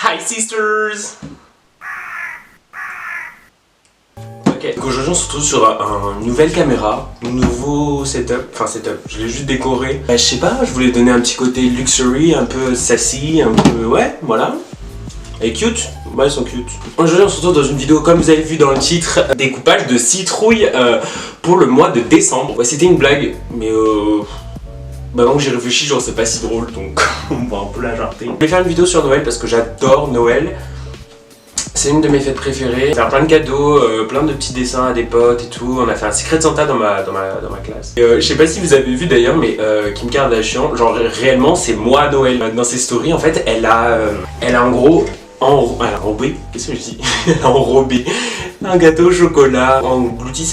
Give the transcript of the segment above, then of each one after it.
Hi sisters! Ok, donc aujourd'hui on se retrouve sur une nouvelle caméra, un nouveau setup, je l'ai juste décoré. Je sais pas, je voulais donner un petit côté luxury, un peu sassy, un peu, ouais, voilà. Et cute, ouais ils sont cute. Aujourd'hui on se retrouve dans une vidéo comme vous avez vu dans le titre, découpage de citrouilles pour le mois de décembre. Ouais c'était une blague, mais maintenant que j'ai réfléchi genre c'est pas si drôle donc on va un peu la jarter. Je vais faire une vidéo sur Noël parce que j'adore Noël. C'est une de mes fêtes préférées. Faire plein de cadeaux, plein de petits dessins à des potes et tout. On a fait un Secret Santa dans ma classe. Je sais pas si vous avez vu d'ailleurs, mais Kim Kardashian, genre réellement c'est moi à Noël. Dans ses stories, en fait, elle a en gros enrobé, qu'est-ce que je dis? Enrobé un gâteau au chocolat, englouti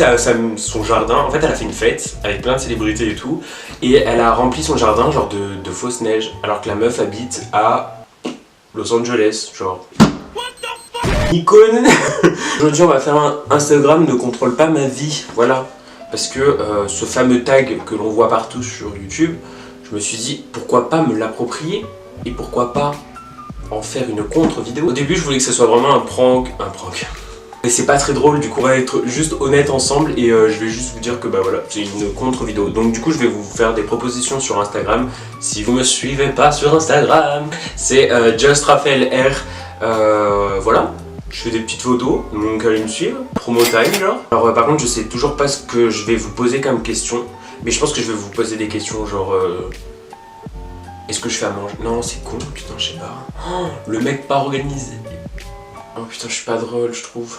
son jardin. En fait, elle a fait une fête avec plein de célébrités et tout, et elle a rempli son jardin genre de fausse neige, alors que la meuf habite à Los Angeles, genre. Icône. Aujourd'hui on va faire un Instagram ne contrôle pas ma vie, voilà. Parce que ce fameux tag que l'on voit partout sur YouTube, je me suis dit pourquoi pas me l'approprier et pourquoi pas en faire une contre-vidéo. Au début je voulais que ce soit vraiment un prank. Mais c'est pas très drôle, du coup on va être juste honnête ensemble et je vais juste vous dire que bah voilà, c'est une contre-vidéo. Donc du coup je vais vous faire des propositions sur Instagram. Si vous me suivez pas sur Instagram, c'est JustRaphaelR, voilà. Je fais des petites photos, donc allez me suivre. Promo time genre. Alors par contre je sais toujours pas ce que je vais vous poser comme question. Mais je pense que je vais vous poser des questions genre est-ce que je fais à manger? Non c'est con, putain je sais pas. Oh, le mec pas organisé. Oh putain je suis pas drôle je trouve.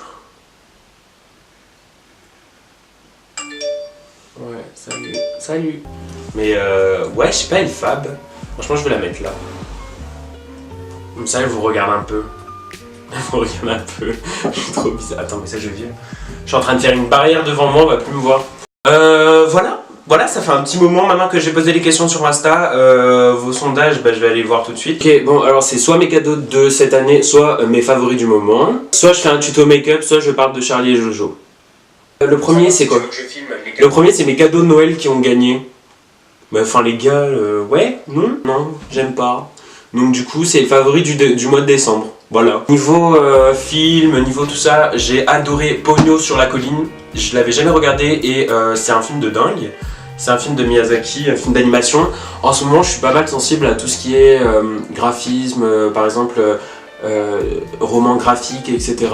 Ouais salut. Mais ouais je sais pas elle fab. Franchement je vais la mettre là. Comme ça elle vous regarde un peu. Faut regarder un peu, je suis trop bizarre. Attends mais ça je viens. Je suis en train de faire une barrière devant moi, on va plus me voir. Voilà, ça fait un petit moment maintenant que j'ai posé les questions sur Insta. Vos sondages, bah, je vais aller voir tout de suite. Ok, bon alors c'est soit mes cadeaux de cette année, soit mes favoris du moment. Soit je fais un tuto make-up, soit je parle de Charlie et Jojo. Le premier c'est quoi? Le premier c'est mes cadeaux de Noël qui ont gagné. Bah enfin les gars, ouais, non, j'aime pas. Donc du coup c'est le favori du mois de décembre. Voilà. Niveau film, niveau tout ça, j'ai adoré Ponyo sur la colline. Je l'avais jamais regardé et c'est un film de dingue. C'est un film de Miyazaki, un film d'animation. En ce moment, je suis pas mal sensible à tout ce qui est graphisme, par exemple roman graphique, etc.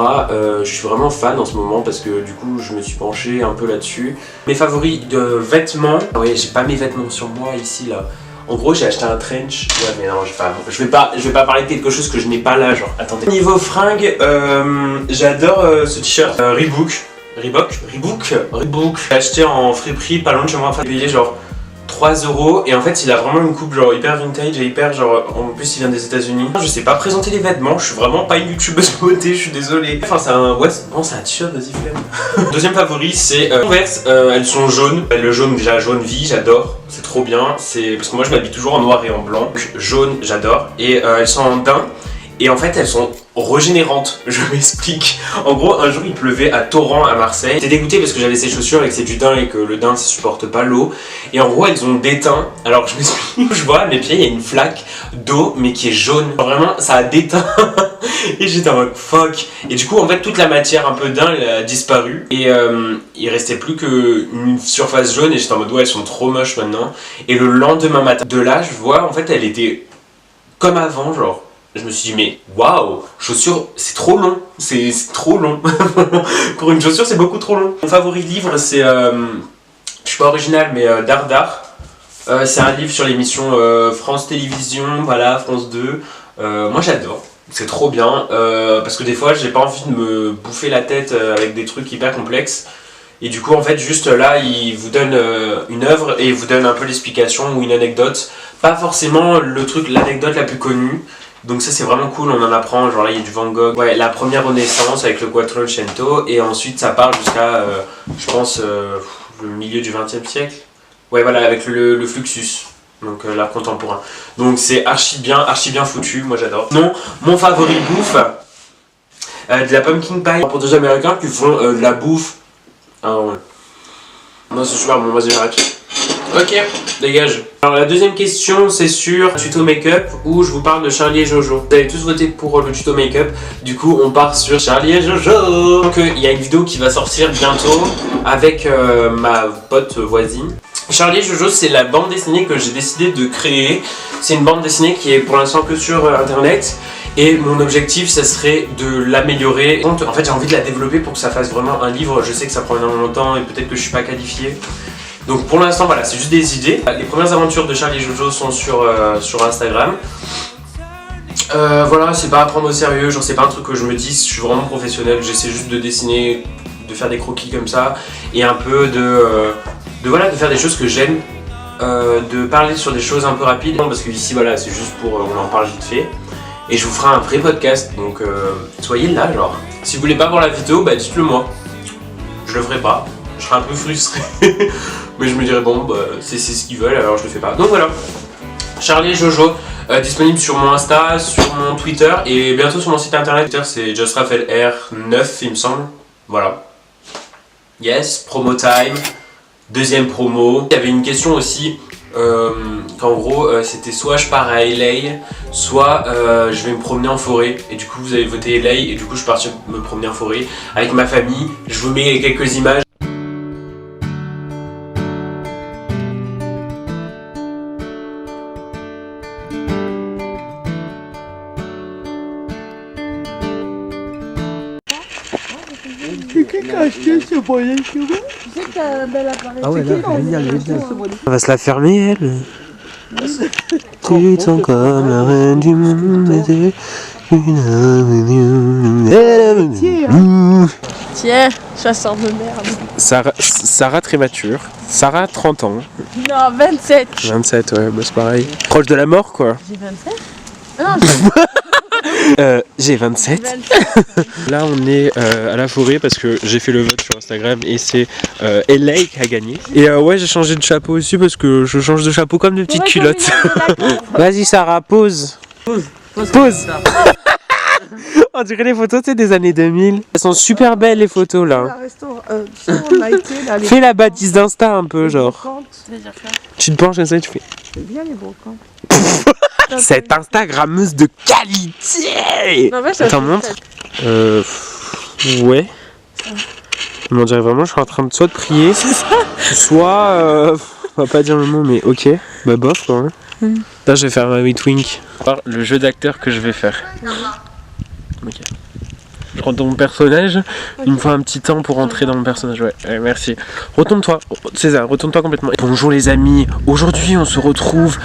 Je suis vraiment fan en ce moment parce que du coup, je me suis penché un peu là-dessus. Mes favoris de vêtements. Oui, j'ai pas mes vêtements sur moi ici là. En gros j'ai acheté un trench, ouais mais non je vais pas parler de quelque chose que je n'ai pas là genre, attendez. Niveau fringues, j'adore ce t-shirt Reebok. J'ai acheté en friperie pas loin de chez moi, enfin payé genre 3 € et en fait il a vraiment une coupe genre hyper vintage et hyper genre, en plus il vient des États-Unis. Je sais pas présenter les vêtements, je suis vraiment pas une youtubeuse beauté, je suis désolé. Enfin c'est un, ouais bon c'est un t-shirt, vas-y flemme. Deuxième favori c'est Converse, elles sont jaunes. Le jaune déjà, jaune vie, j'adore, c'est trop bien. C'est parce que moi je m'habille toujours en noir et en blanc. Donc, jaune, j'adore. Et elles sont en daim. Et en fait elles sont régénérantes, je m'explique. En gros un jour il pleuvait à torrent à Marseille. J'étais dégoûté parce que j'avais ces chaussures et que c'est du daim et que le daim ça supporte pas l'eau. Et en gros elles ont déteint, alors je m'explique, je vois à mes pieds il y a une flaque d'eau mais qui est jaune. Vraiment ça a déteint. Et j'étais en mode fuck. Et du coup en fait toute la matière un peu daim elle a disparu. Et il restait plus qu'une surface jaune et j'étais en mode ouais elles sont trop moches maintenant. Et le lendemain matin de là je vois en fait elle était comme avant genre. Je me suis dit mais waouh, chaussures c'est trop long, c'est trop long. Pour une chaussure c'est beaucoup trop long. Mon favori livre c'est, je suis pas original mais Dardar. C'est un livre sur l'émission France Télévisions, voilà, France 2. Moi j'adore, c'est trop bien parce que des fois j'ai pas envie de me bouffer la tête avec des trucs hyper complexes. Et du coup en fait juste là il vous donne une œuvre et il vous donne un peu l'explication ou une anecdote. Pas forcément l'anecdote la plus connue. Donc ça c'est vraiment cool, on en apprend, genre là il y a du Van Gogh, ouais, la première renaissance avec le Quattrocento et ensuite ça part jusqu'à, je pense, le milieu du XXe siècle. Ouais voilà, avec le Fluxus, donc l'art contemporain. Donc c'est archi bien foutu, moi j'adore. Non, mon favori bouffe, de la pumpkin pie pour des américains qui font de la bouffe. Ah ouais. Non c'est super bon, vas-y j'arrête. Ok, dégage. Alors la deuxième question, c'est sur tuto make-up où je vous parle de Charlie et Jojo. Vous avez tous voté pour le tuto make-up, du coup on part sur Charlie et Jojo. Donc il y a une vidéo qui va sortir bientôt avec ma pote voisine. Charlie et Jojo, c'est la bande dessinée que j'ai décidé de créer. C'est une bande dessinée qui est pour l'instant que sur internet. Et mon objectif, ça serait de l'améliorer. En fait, j'ai envie de la développer pour que ça fasse vraiment un livre. Je sais que ça prend énormément de temps et peut-être que je suis pas qualifié. Donc pour l'instant, voilà, c'est juste des idées. Les premières aventures de Charlie et Jojo sont sur Instagram. Voilà, c'est pas à prendre au sérieux, genre c'est pas un truc que je me dis, je suis vraiment professionnel. J'essaie juste de dessiner, de faire des croquis comme ça. Et un peu de faire des choses que j'aime. De parler sur des choses un peu rapides. Parce que ici, voilà, c'est juste pour... on en parle vite fait. Et je vous ferai un vrai podcast, donc soyez là, genre. Si vous voulez pas voir la vidéo, bah dites-le moi. Je le ferai pas, je serai un peu frustré. Mais je me dirais bon, bah c'est ce qu'ils veulent, alors je le fais pas. Donc voilà, Charlie et Jojo, disponible sur mon Insta, sur mon Twitter et bientôt sur mon site internet. Twitter c'est JustRaphaelR9 il me semble. Voilà. Yes, promo time. Deuxième promo. Il y avait une question aussi. Qu'en gros c'était soit je pars à LA, soit je vais me promener en forêt. Et du coup vous avez voté LA et du coup je suis parti me promener en forêt avec ma famille. Je vous mets quelques images. Quelqu'un qui a acheté ce moyen chez vous? Tu sais que t'as un bel appareil. Ah ouais, là, génial. Elle va se la fermer, elle. Tu te sens comme la reine du monde. Tiens, chasseur de merde. Sarah très mature. Sarah 30 ans. Non, 27. 27, ouais, bah c'est pareil. Proche de la mort, quoi. J'ai 27? Non, j'ai 27. Là, on est à la forêt parce que j'ai fait le vote sur Instagram et c'est LA qui a gagné. Et ouais, j'ai changé de chapeau aussi parce que je change de chapeau comme de petites culottes. Vas-y, Sarah, pose. Pose. On dirait les photos, c'est des années 2000. Elles sont super belles, les photos, là. Fais la bâtisse d'Insta un peu, genre. Tu te penches comme ça et tu fais... C'est bien les brocantes. Cette Instagrammeuse de qualité. Non, ouais, attends, montre. Ouais. On dirait vraiment, je suis en train de soit de prier, soit... on va pas dire le mot, mais ok. Bah bof, quoi. Hein. Là, je vais faire ma Wink. Le jeu d'acteur que je vais faire. Ok. Je rentre dans mon personnage, il me faut un petit temps pour rentrer dans mon personnage, ouais, merci. Retourne-toi, César, retourne-toi complètement. Bonjour les amis, aujourd'hui on se retrouve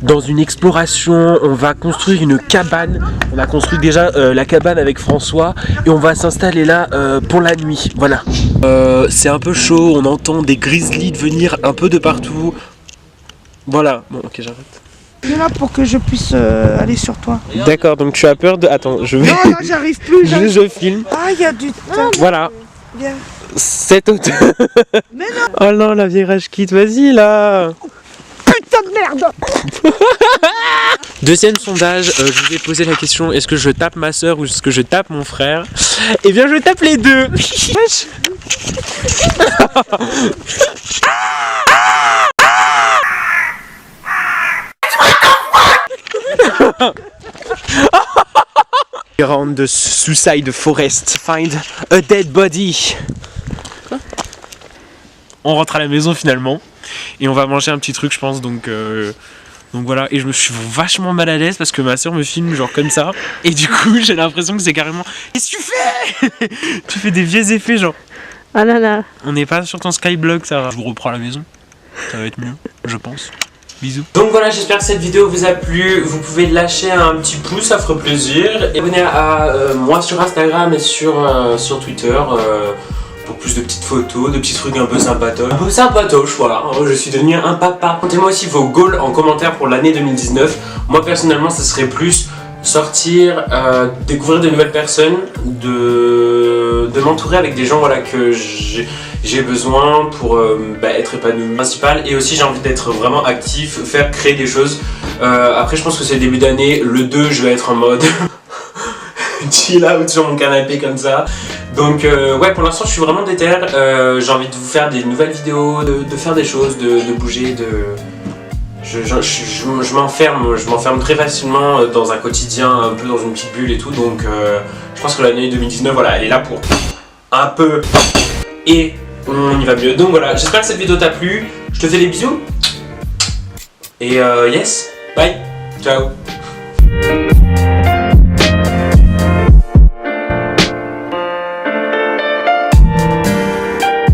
dans une exploration, on va construire une cabane. On a construit déjà la cabane avec François et on va s'installer là pour la nuit, voilà. C'est un peu chaud, on entend des grizzlies venir un peu de partout. Voilà, bon ok j'arrête. Je suis là pour que je puisse aller sur toi. D'accord, donc tu as peur de... Attends, je vais... Non, là, j'arrive plus. Je filme. Ah, il y a du temps. Voilà. Viens. Cette hauteur. Mais non. Oh non, la vieille rage quitte, vas-y là. Putain de merde. Deuxième sondage, je vous ai posé la question, est-ce que je tape ma soeur ou est-ce que je tape mon frère? Eh bien, je tape les deux. Wesh. Around the suicide forest, find a dead body. Quoi? On rentre à la maison finalement et on va manger un petit truc, je pense. Donc voilà. Et je me suis vachement mal à l'aise parce que ma soeur me filme genre comme ça. Et du coup, j'ai l'impression que c'est carrément. Qu'est-ce que tu fais? Tu fais des vieux effets, genre. Ah là là. On n'est pas sur ton skyblock, ça. Je vous reprends à la maison. Ça va être mieux, je pense. Bisous. Donc voilà, j'espère que cette vidéo vous a plu. Vous pouvez lâcher un petit pouce, ça ferait plaisir. Et abonnez à moi sur Instagram et sur Twitter pour plus de petites photos, de petits trucs un peu sympatoches. Un peu sympatoches, voilà. Je suis devenu un papa. Contez-moi aussi vos goals en commentaire pour l'année 2019. Moi personnellement, ça serait plus sortir, découvrir de nouvelles personnes, de m'entourer avec des gens voilà, que j'ai besoin pour être épanoui principal, et aussi j'ai envie d'être vraiment actif, créer des choses. Après je pense que c'est le début d'année, le 2 je vais être en mode chill out sur mon canapé comme ça. Donc ouais, pour l'instant je suis vraiment déter. J'ai envie de vous faire des nouvelles vidéos, de faire des choses, de bouger, je m'enferme très facilement dans un quotidien, un peu dans une petite bulle et tout. Donc je pense que l'année 2019, voilà, elle est là pour un peu et on y va mieux. Donc voilà, j'espère que cette vidéo t'a plu. Je te fais des bisous. Et yes, bye, ciao.